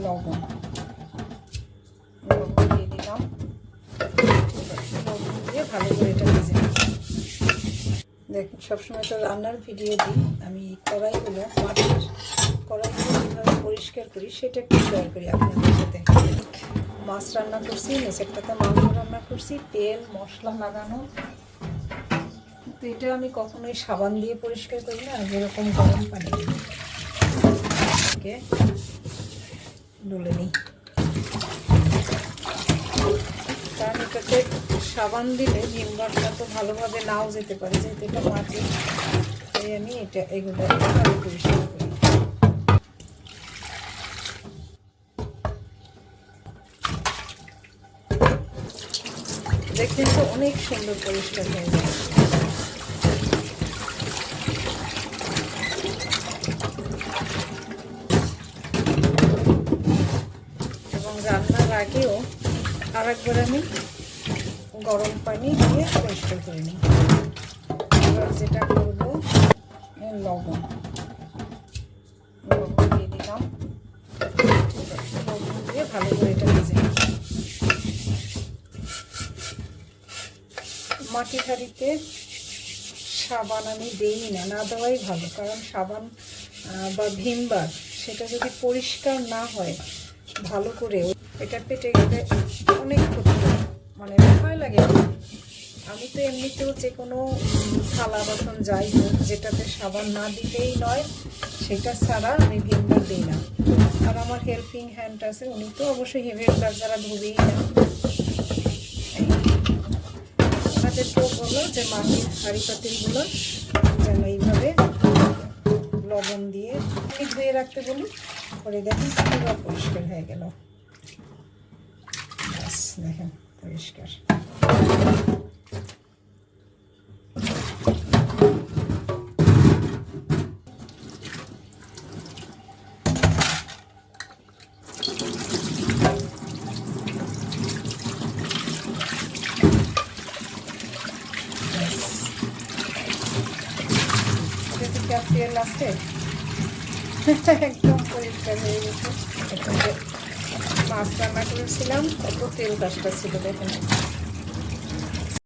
লবণ লবণ দিয়ে দিলাম। লবণ দিয়ে ভালো করে এটা ভেজে নিই। দেখুন, সবসময় তো রান্নার ভিডিও দিই, আমি কড়াইগুলো মাটির কড়াইগুলো কীভাবে পরিষ্কার করি সেটা একটু শেয়ার করি আপনাদের সাথে। মাছ রান্না করছি, নিচেরটাতে মাংস রান্না করছি, তেল মশলা লাগানো। তো এটা আমি কখনোই সাবান দিয়ে পরিষ্কার করি না, যেরকম গরম পানি দিয়ে ডলে নিই। কারণ এটাতে সাবান দিলে ভিমবারটা তো ভালোভাবে নাও যেতে পারে, যেহেতু এটা মাটি, তাই আমি এগুলো পরিষ্কার করি। দেখবেন তো অনেক সুন্দর পরিষ্কার হয়ে যায়। এবং রান্নার আগেও আরেকবার আমি গরম পানি দিয়ে পরিষ্কার করে নিই। এবার যেটা করবো, লবণ দিয়ে দিলাম। লবণ দিয়ে ভালো করে এটা ভেজে নিই। মাটির হাঁড়িতে সাবান আমি দিই না, না দেওয়াই ভালো। কারণ সাবান বা ভিমবার সেটা যদি পরিষ্কার না হয় ভালো করে, এটা পেটে গেলে অনেক ক্ষতি হয়, মানে ভয় লাগে। আমি তো এমনিতেও যে কোনো থালা বাসন যাই হোক, যেটাতে সাবান না দিতেই নয় সেটা ছাড়া আমি ভিমবার দিই না। আর আমার হেল্পিং হ্যান্ড আছে, উনি তো অবশ্যই ভিমবার যারা ধুবেই না। ওনাদেরকেও বলো যে মাটির হাঁড়ি পাতিলগুলো যেন এইভাবে লবণ দিয়ে ধুয়ে রাখতে বলি। করে দেখেন পুরো পরিষ্কার হয়ে গেল। দেখেন পরিষ্কার। তেল আছে, একদম পরিষ্কার হয়ে গেছে। মাছ রান্না করেছিলাম, কত তেল কাজটা ছিল দেখেন।